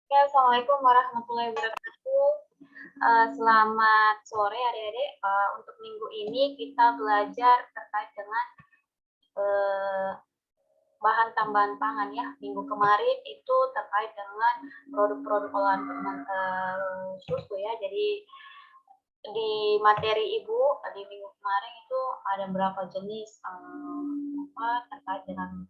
Ya, Assalamualaikum warahmatullahi wabarakatuh. Selamat sore adik-adik. Untuk minggu ini kita belajar terkait dengan uh, bahan tambahan pangan ya. Minggu kemarin itu terkait dengan produk-produk olahan susu ya. Jadi di materi Ibu di minggu kemarin itu ada berapa jenis terkait dengan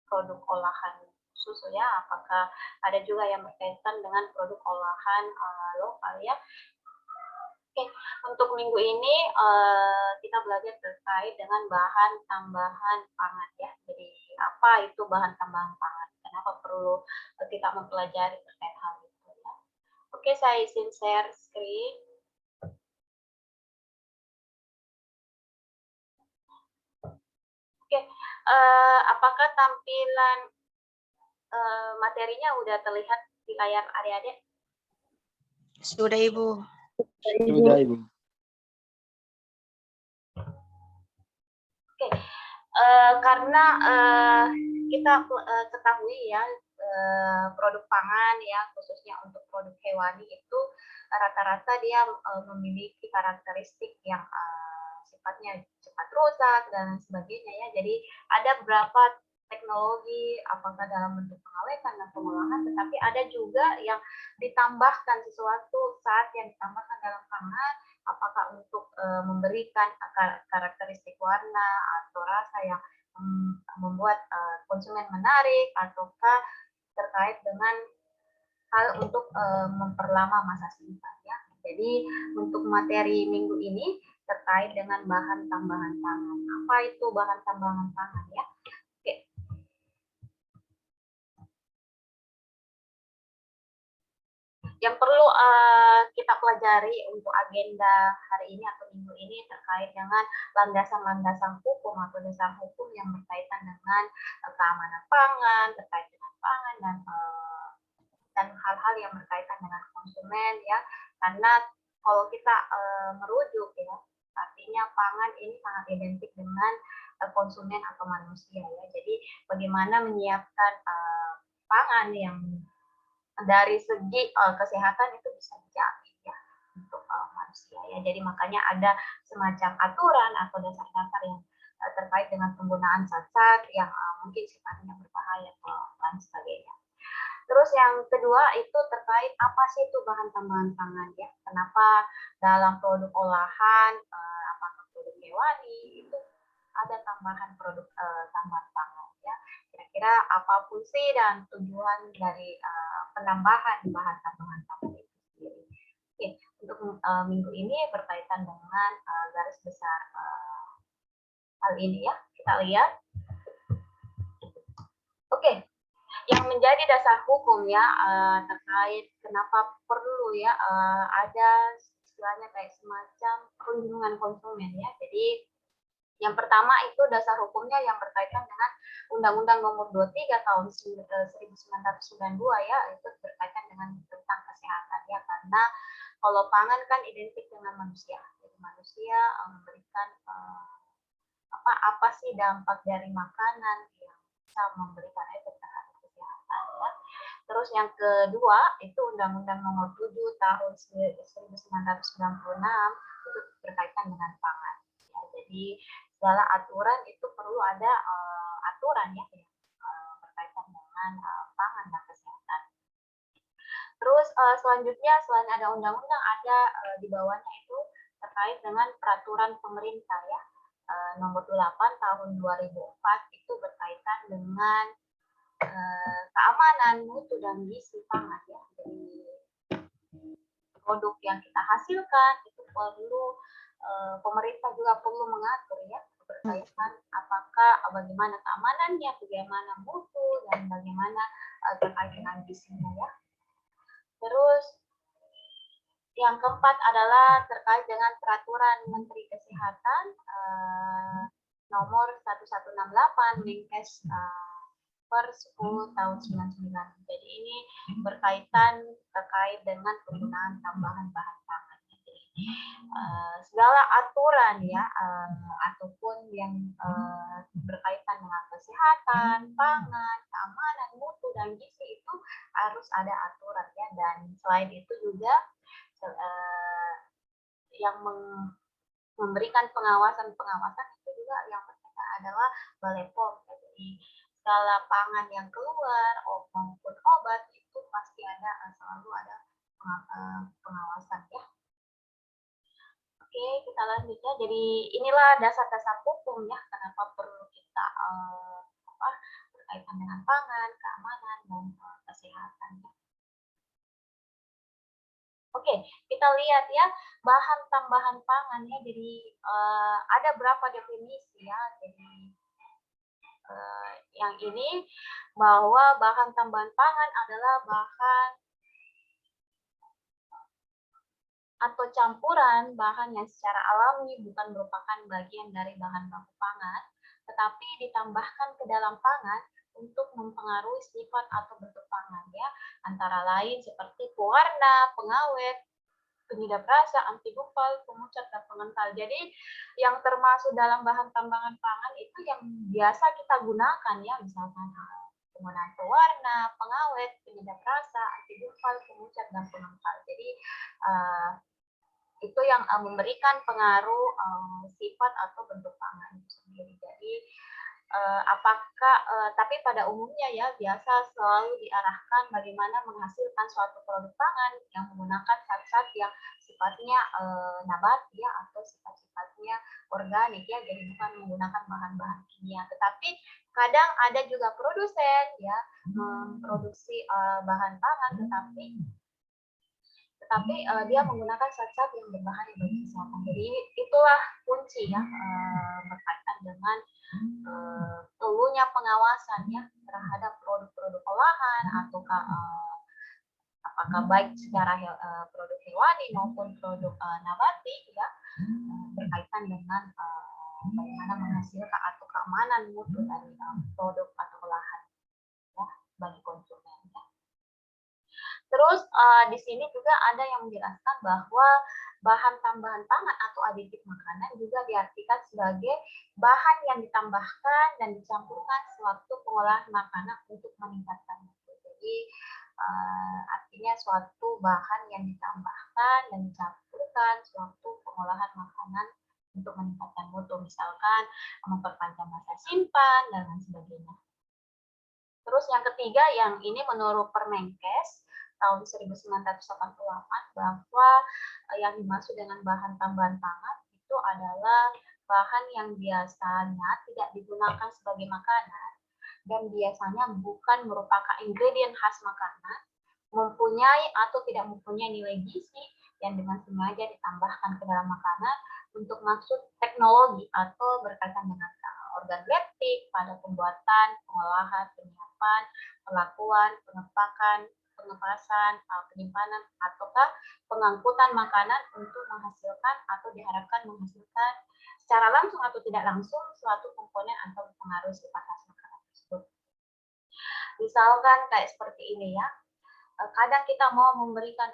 produk olahan susu ya, apakah ada juga yang berkaitan dengan produk olahan lokal ya. Oke, untuk minggu ini kita belajar terkait dengan bahan tambahan pangan ya. Jadi apa itu bahan tambahan pangan? Kenapa perlu kita mempelajari terkait hal itu ya? Oke, saya izin share screen. Oke, apakah tampilan materinya udah terlihat di layar adik-adik? Sudah, Ibu. Sudah, Ibu. Oke, karena kita ketahui ya produk pangan ya khususnya untuk produk hewani itu rata-rata dia memiliki karakteristik yang sifatnya cepat rusak dan sebagainya ya. Jadi ada beberapa teknologi apakah dalam bentuk pengawetan dan pengolahan, tetapi ada juga yang ditambahkan sesuatu saat yang ditambahkan dalam pangan, apakah untuk memberikan karakteristik warna atau rasa yang membuat konsumen menarik, ataukah terkait dengan hal untuk memperlama masa simpan ya. Jadi untuk materi minggu ini terkait dengan bahan tambahan pangan. Apa itu bahan tambahan pangan ya? Oke. Yang perlu kita pelajari untuk agenda hari ini atau minggu ini terkait dengan landasan-landasan hukum atau dasar hukum yang berkaitan dengan keamanan pangan, terkait dengan pangan dan hal-hal yang berkaitan dengan konsumen ya. Karena kalau kita merujuk ya, artinya pangan ini sangat identik dengan konsumen atau manusia ya. Jadi bagaimana menyiapkan pangan yang dari segi kesehatan itu bisa dijamin ya untuk manusia ya. Jadi makanya ada semacam aturan atau dasar-dasar yang terkait dengan penggunaan zat-zat yang mungkin sifatnya berbahaya dan sebagainya. Terus yang kedua itu terkait apa sih itu bahan tambahan pangan ya? Kenapa dalam produk olahan apakah produk hewani itu ada tambahan produk tambahan pangan ya? Kira-kira apa fungsi dan tujuan dari penambahan bahan tambahan pangan itu sendiri? Oke, untuk minggu ini berkaitan dengan garis besar hal ini ya. Kita lihat. Oke. Yang menjadi dasar hukum ya terkait kenapa perlu ya ada istilahnya kayak semacam perlindungan konsumen ya. Jadi yang pertama itu dasar hukumnya yang berkaitan dengan Undang-Undang Nomor 23 tahun 1992 ya, itu berkaitan dengan tentang kesehatan ya, karena kalau pangan kan identik dengan manusia. Jadi manusia memberikan apa sih dampak dari makanan yang bisa memberikan efek terhadap kesehatan ya. Terus yang kedua itu Undang-Undang Nomor 7 tahun 1996 itu berkaitan dengan pangan ya. Jadi segala aturan itu perlu ada aturan ya berkaitan dengan pangan dan kesehatan. Terus selanjutnya selain ada undang-undang ada di bawahnya itu terkait dengan peraturan pemerintah ya. Nomor 8 tahun 2004 itu berkaitan dengan keamanan mutu dan gizi pangan ya. Jadi produk yang kita hasilkan itu perlu pemerintah juga perlu mengatur ya berkaitan apakah bagaimana keamanannya, bagaimana mutu dan bagaimana terkait dengan gizinya ya. Terus yang keempat adalah terkait dengan peraturan Menteri Kesehatan nomor 1168 Menkes per 10 tahun 99. Jadi ini berkaitan terkait dengan penggunaan tambahan bahan pangan. Jadi segala aturan ya ataupun yang berkaitan dengan kesehatan, pangan, keamanan, mutu dan gizi itu harus ada aturan ya. Dan selain itu juga yang memberikan pengawasan itu juga yang pertama adalah Balai POM. Jadi skala pangan yang keluar maupun obat itu pasti ada, selalu ada pengawasan ya. Oke, kita lanjut ya. Jadi inilah dasar-dasar hukum ya, kenapa perlu kita berkaitan dengan pangan, keamanan, dan kesehatan. Oke, kita lihat ya bahan tambahan pangan ya. Jadi ada berapa definisi ya. Jadi yang ini bahwa bahan tambahan pangan adalah bahan atau campuran bahan yang secara alami bukan merupakan bagian dari bahan baku pangan, tetapi ditambahkan ke dalam pangan untuk mempengaruhi sifat atau bentuk pangan ya, antara lain seperti pewarna, pengawet, penyedap rasa, anti gumpal, pemucat, dan pengental. Jadi yang termasuk dalam bahan tambahan pangan itu yang biasa kita gunakan ya, misalkan penggunaan pewarna, pengawet, penyedap rasa, anti gumpal, pemucat, dan pengental. Jadi itu yang memberikan pengaruh sifat atau bentuk pangan itu sendiri. Jadi tapi pada umumnya ya biasa selalu diarahkan bagaimana menghasilkan suatu produk pangan yang menggunakan zat-zat yang sifatnya nabati ya, atau sifat-sifatnya organik ya, jadi bukan menggunakan bahan-bahan kimia. Tetapi kadang ada juga produsen ya memproduksi bahan pangan tetapi dia menggunakan zat-zat yang berbahaya bagi kesehatan. Jadi itulah kunci ya berkaitan dengan perlunya pengawasan ya terhadap produk-produk olahan ataukah apakah baik secara produk hewani maupun produk nabati ya, berkaitan dengan bagaimana menghasilkan atau keamanan mutu dari produk atau olahan ya bagi konsumen. Terus di sini juga ada yang menjelaskan bahwa bahan tambahan pangan atau aditif makanan juga diartikan sebagai bahan yang ditambahkan dan dicampurkan sewaktu pengolahan makanan untuk meningkatkan mutu. Jadi artinya suatu bahan yang ditambahkan dan dicampurkan sewaktu pengolahan makanan untuk meningkatkan mutu, misalkan memperpanjang masa simpan dan lain sebagainya. Terus yang ketiga, yang ini menurut Permenkes tahun 1988 bahwa yang dimaksud dengan bahan tambahan pangan itu adalah bahan yang biasanya tidak digunakan sebagai makanan dan biasanya bukan merupakan ingredient khas makanan, mempunyai atau tidak mempunyai nilai gizi yang dengan sengaja ditambahkan ke dalam makanan untuk maksud teknologi atau berkaitan dengan organoleptik pada pembuatan, pengolahan, penyiapan, pelakuan, pengepakan, pengepasan, penyimpanan, ataukah pengangkutan makanan untuk menghasilkan atau diharapkan menghasilkan secara langsung atau tidak langsung suatu komponen atau pengaruh sifat khas makanan tersebut. Misalkan kayak seperti ini ya, kadang kita mau memberikan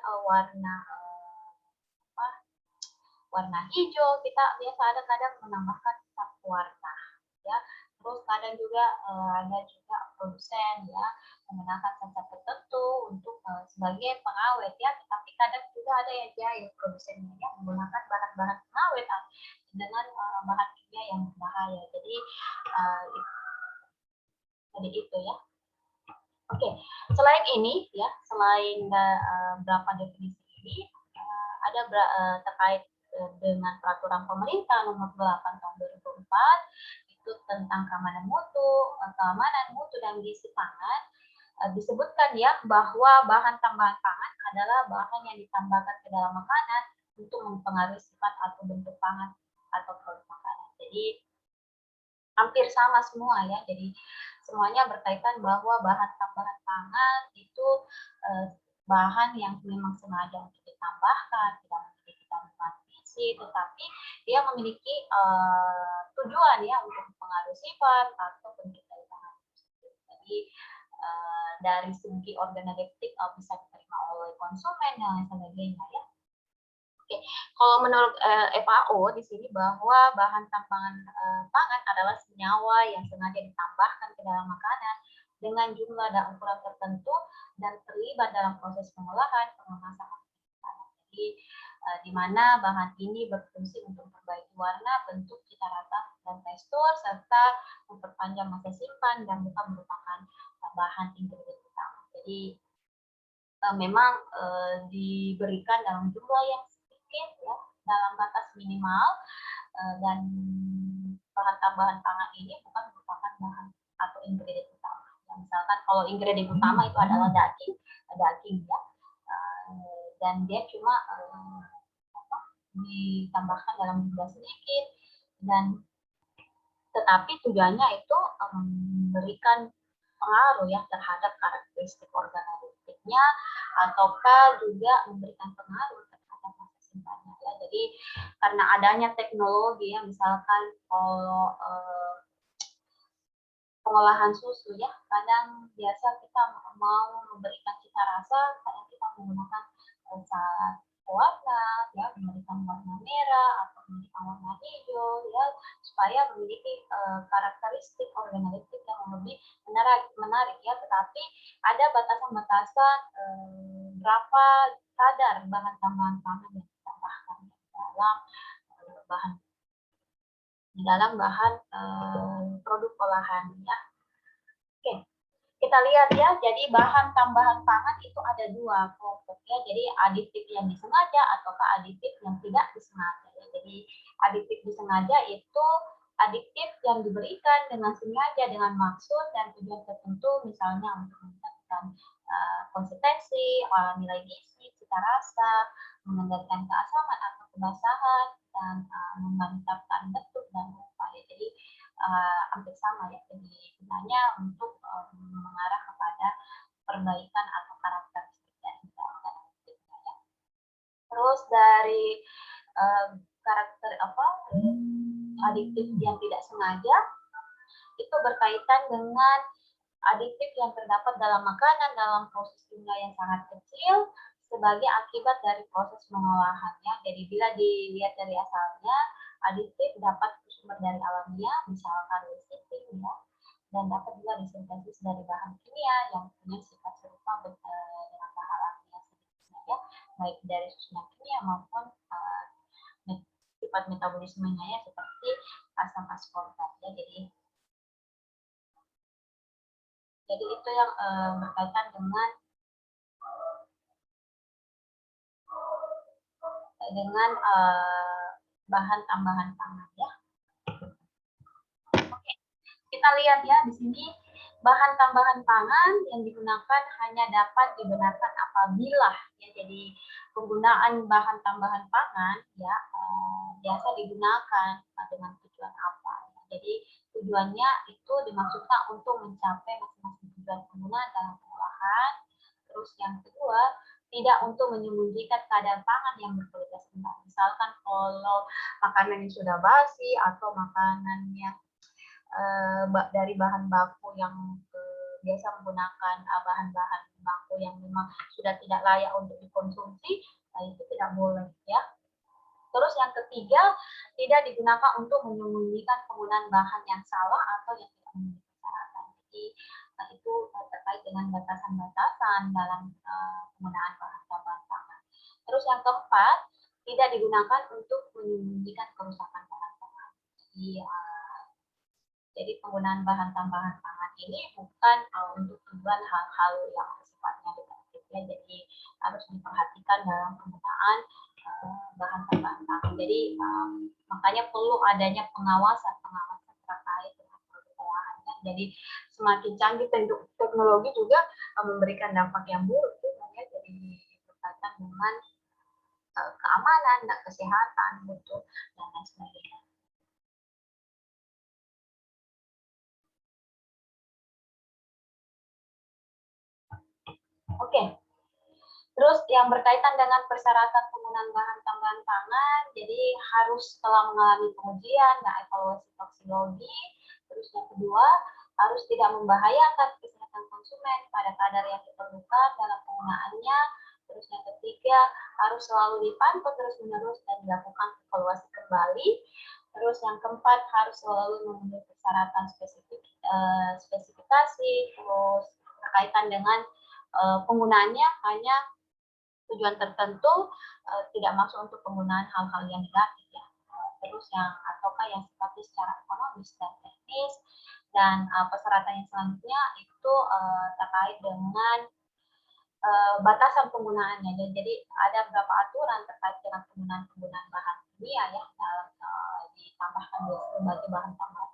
warna hijau, kita biasa ada kadang menambahkan warna ya. Terus kadang juga ada juga produsen ya menggunakan zat tertentu untuk sebagai pengawet ya, tetapi kadang juga ada yang jahil produsennya ya menggunakan bahan-bahan pengawet dengan bahan kimia yang berbahaya. Jadi itu ya. Oke, selain ini ya, selain berapa definisi ini ada terkait dengan peraturan pemerintah nomor 8 tahun 2004 itu tentang keamanan mutu dan gizi pangan, disebutkan ya bahwa bahan tambahan pangan adalah bahan yang ditambahkan ke dalam makanan untuk mempengaruhi sifat atau bentuk pangan atau produk makanan. Jadi hampir sama semua ya. Jadi semuanya berkaitan bahwa bahan tambahan pangan itu bahan yang memang sengaja untuk ditambahkan, tidak memiliki kandungan gizi, tetapi dia memiliki tujuan ya untuk mempengaruhi sifat atau bentuk dari bahan tersebut. Jadi dari segi organoleptik bisa diterima oleh konsumen dan lain sebagainya ya. Oke, kalau menurut FAO di sini bahwa bahan tambahan pangan adalah senyawa yang sengaja ditambahkan ke dalam makanan dengan jumlah dan ukuran tertentu dan terlibat dalam proses pengolahan, pengemasan. Jadi di mana bahan ini berfungsi untuk memperbaiki warna, bentuk, cita rasa, dan tekstur, serta memperpanjang masa simpan dan bukan merupakan bahan ingredient utama. Jadi memang diberikan dalam jumlah yang sedikit, ya, dalam batas minimal, dan bahan tambahan pangan ini bukan merupakan bahan atau ingredient utama. Ya, misalkan kalau ingredient utama itu adalah daging ya, dan dia cuma ditambahkan dalam jumlah sedikit, dan tetapi tujuannya itu memberikan pengaruh ya terhadap karakteristik organoleptiknya, ataukah juga memberikan pengaruh terhadap masa simpannya ya. Jadi karena adanya teknologi ya, misalkan kalau pengolahan susu ya, kadang biasa kita mau memberikan cita rasa, kadang kita menggunakan zat warna ya, memberikan warna merah atau memberikan warna hijau ya, supaya memiliki karakteristik organoleptik yang lebih menarik ya. Tetapi ada batasan-batasan berapa kadar bahan tambahan pangan yang ditambahkan dalam bahan produk olahan ya. Oke, kita lihat ya. Jadi bahan tambahan pangan itu ada dua kelompok ya. Jadi aditif yang disengaja ataukah aditif yang tidak disengaja ya. Jadi aditif disengaja itu aditif yang diberikan dengan sengaja, dengan maksud dan tujuan tertentu, misalnya untuk meningkatkan konsistensi, nilai gizi, cita rasa, mengendalikan keasaman atau kebasahan, dan memantapkan bentuk dan rupa ya. Jadi hampir sama ya. Jadi gunanya untuk mengarah kepada perbaikan atau karakteristik dari organoleptiknya ya. Terus dari karakter aditif yang tidak sengaja itu berkaitan dengan aditif yang terdapat dalam makanan dalam proses kimia yang sangat kecil sebagai akibat dari proses pengolahannya. Jadi bila dilihat dari asalnya, aditif dapat bersumber dari alamiah, misalkan lecithin ya, dan dapat juga disintesis dari bahan kimia yang punya sifat serupa dengan bahan alamiah sejenisnya ya, baik dari susunan kimia maupun sifat metabolismenya ya, seperti asam askorbat ya. Jadi itu yang berkaitan dengan bahan tambahan pangan ya. Oke, kita lihat ya di sini bahan tambahan pangan yang digunakan hanya dapat dibenarkan apabila ya. Jadi penggunaan bahan tambahan pangan ya biasa digunakan dengan tujuan apa ya. Jadi tujuannya itu dimaksudkan untuk mencapai masing-masing tujuan penggunaan dalam pengolahan. Terus yang kedua, tidak untuk menyembunyikan kadar pangan yang berkualitas rendah. Misalkan kalau makanan yang sudah basi atau makanan yang dari bahan baku yang biasa menggunakan bahan-bahan baku yang memang sudah tidak layak untuk dikonsumsi, nah itu tidak boleh ya. Terus yang ketiga, tidak digunakan untuk menyembunyikan penggunaan bahan yang salah atau yang tidak memenuhi persyaratan. Jadi itu terkait dengan batasan-batasan dalam penggunaan bahan tambahan pangan. Terus yang keempat, tidak digunakan untuk menyembunyikan kerusakan bahan pangan. Jadi penggunaan bahan tambahan pangan ini bukan untuk tujuan hal-hal yang sifatnya negatif ya. Jadi harus diperhatikan dalam penggunaan bahan tambahan pangan. Jadi makanya perlu adanya pengawasan terkait dengan produk olahannya. Jadi semakin canggih teknologi juga memberikan dampak yang buruk ya. Jadi berkaitan dengan keamanan dan kesehatan gitu dan lain sebagainya. Oke. Terus yang berkaitan dengan persyaratan penggunaan bahan tambahan pangan, jadi harus setelah mengalami pengujian dan evaluasi toksikologi. Terus yang kedua, harus tidak membahayakan kesehatan konsumen pada kadar yang diperlukan dalam penggunaannya. Terus yang ketiga, harus selalu dipantau terus-menerus dan dilakukan evaluasi kembali. Terus yang keempat, harus selalu memenuhi persyaratan spesifikasi, terus berkaitan dengan penggunaannya hanya tujuan tertentu, tidak masuk untuk penggunaan hal-hal yang negatif ya. Terus ataukah yang sifatnya secara ekonomis dan teknis, dan persyaratan yang selanjutnya itu terkait dengan batasan penggunaannya. Jadi ada beberapa aturan terkait dengan penggunaan bahan kimia ya dalam ditambahkan sebagai bahan tambahan.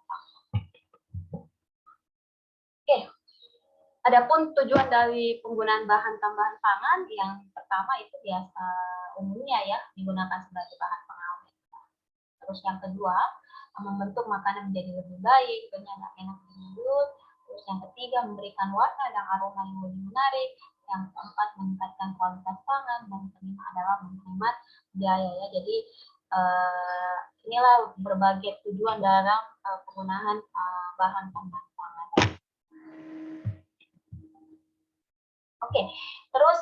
Oke. Adapun tujuan dari penggunaan bahan tambahan pangan yang pertama itu biasa umumnya ya digunakan sebagai bahan pengawet. Terus yang kedua, membentuk makanan menjadi lebih baik, enak di mulut. Terus yang ketiga, memberikan warna dan aroma yang lebih menarik. Yang keempat, meningkatkan kualitas pangan. Dan kelima adalah menghemat biaya ya. Jadi inilah berbagai tujuan dalam penggunaan bahan tambahan pangan. Oke, terus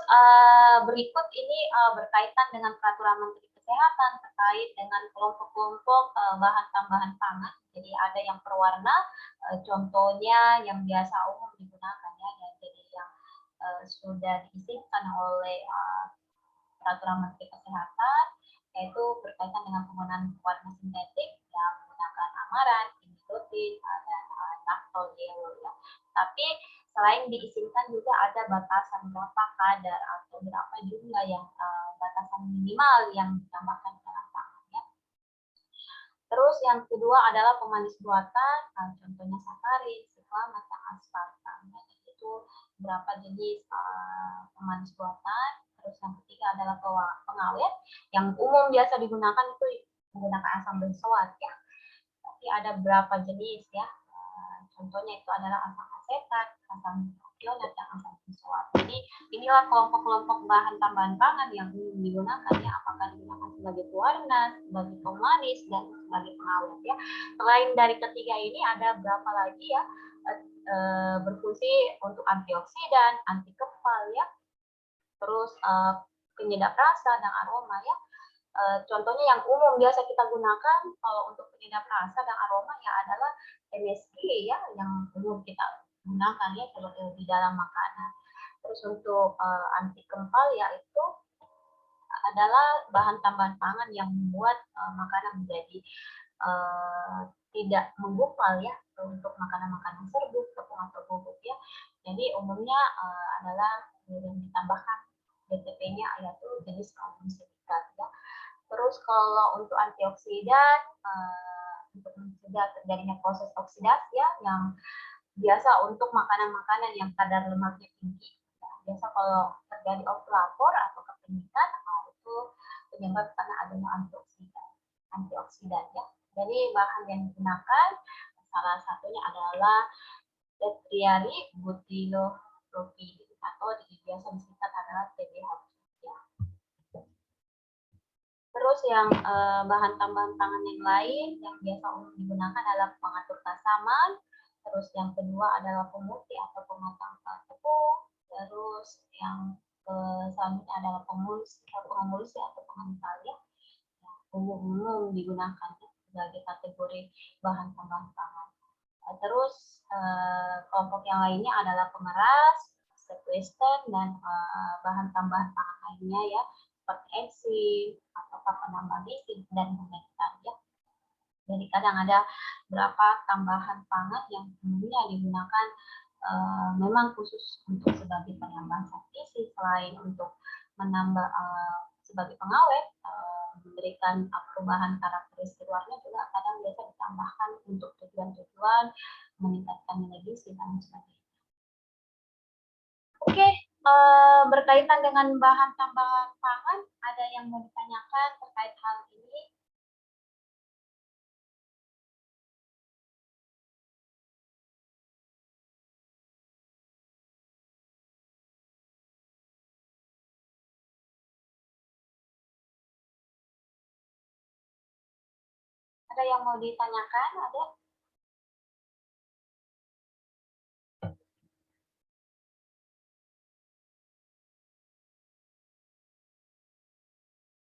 berikut ini berkaitan dengan peraturan Menteri Kesehatan terkait dengan kelompok-kelompok bahan tambahan pangan. Jadi ada yang berwarna, contohnya yang biasa umum digunakan ya, jadi yang sudah diizinkan oleh peraturan Menteri Kesehatan, yaitu berkaitan dengan penggunaan warna sintetik yang menggunakan amaran, imidotin, dan naftol yellow ya. Tapi selain diizinkan juga ada batasan berapa kadar atau berapa jumlah yang batasan minimal yang ditambahkan dalam pangan ya. Terus yang kedua adalah pemanis buatan, contohnya sakarin, siklamat, dan aspartam. Itu berapa jenis pemanis buatan. Terus yang ketiga adalah pengawet yang umum biasa digunakan itu menggunakan asam benzoat ya. Tapi ada berapa jenis ya. Contohnya itu adalah asam asetat, asam propionat, dan asam benzoat. Jadi inilah kelompok-kelompok bahan tambahan pangan yang digunakan ya, apakah digunakan sebagai pewarna, sebagai pemanis, dan sebagai pengawet ya. Selain dari ketiga ini ada berapa lagi ya berfungsi untuk antioksidan, anti kempal ya, terus penyedap rasa dan aroma ya. Contohnya yang umum biasa kita gunakan kalau untuk penyedap rasa dan aroma ya adalah MSG ya, yang umum kita gunakan ya di dalam makanan. Terus untuk anti kempal ya itu adalah bahan tambahan pangan yang membuat makanan menjadi tidak menggumpal ya, untuk makanan-makanan serbuk, tepung atau bubuk ya. Jadi umumnya adalah yang ditambahkan BTP-nya yaitu jenis kalsium silikat ya. Terus kalau untuk antioksidan, untuk mencegah terjadinya proses oksidasi ya, yang biasa untuk makanan-makanan yang kadar lemaknya tinggi. Ya, biasa kalau terjadi oxalapor atau kepemikan, itu penyebab karena adanya antioksidan ya. Jadi bahan yang digunakan salah satunya adalah Detriari butylopropyl atau biasa disingkat adalah TBH. Terus yang bahan tambahan pangan yang lain yang biasa umum digunakan adalah pengatur keasaman. Terus yang kedua adalah pemutih atau pematang tepung. Terus yang selanjutnya adalah pemulsi atau pengental ya. Umum digunakan sebagai kategori bahan tambahan pangan. Terus kelompok yang lainnya adalah pengeras, sequester, dan bahan tambahan pangan lainnya ya, seperti enzim atau penambah gizi dan humektan ya. Jadi kadang ada berapa tambahan pangan yang umumnya digunakan memang khusus untuk sebagai penambah zat gizi, selain untuk menambah sebagai pengawet, memberikan perubahan karakteristik warna juga kadang biasa ditambahkan untuk tujuan-tujuan meningkatkan nilai gizi dan sebagainya. Oke, berkaitan dengan bahan tambahan pangan, ada yang mau ditanyakan terkait hal ini? Ada yang mau ditanyakan? Ada?